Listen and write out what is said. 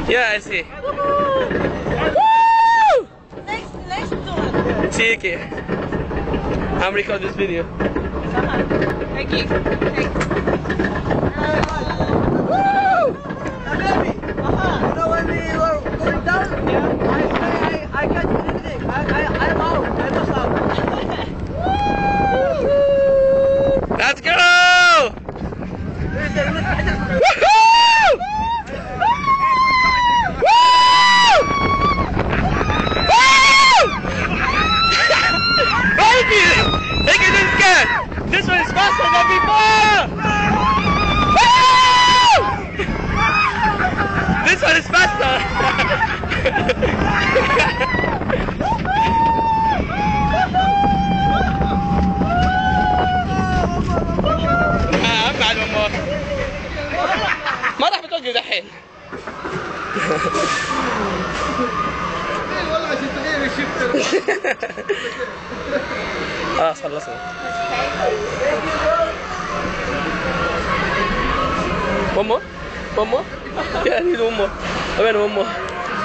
Yeah, I see. Next one. Cheeky. I'm recording this video. أكيد. Let's go! Thank you, this guy. This one is faster than before. This one is faster. بعد ما راح بتوقف دحين. والله عشان تغير الشفتر. خلاص خلصنا. ماما ماما يا ريت ماما وين ماما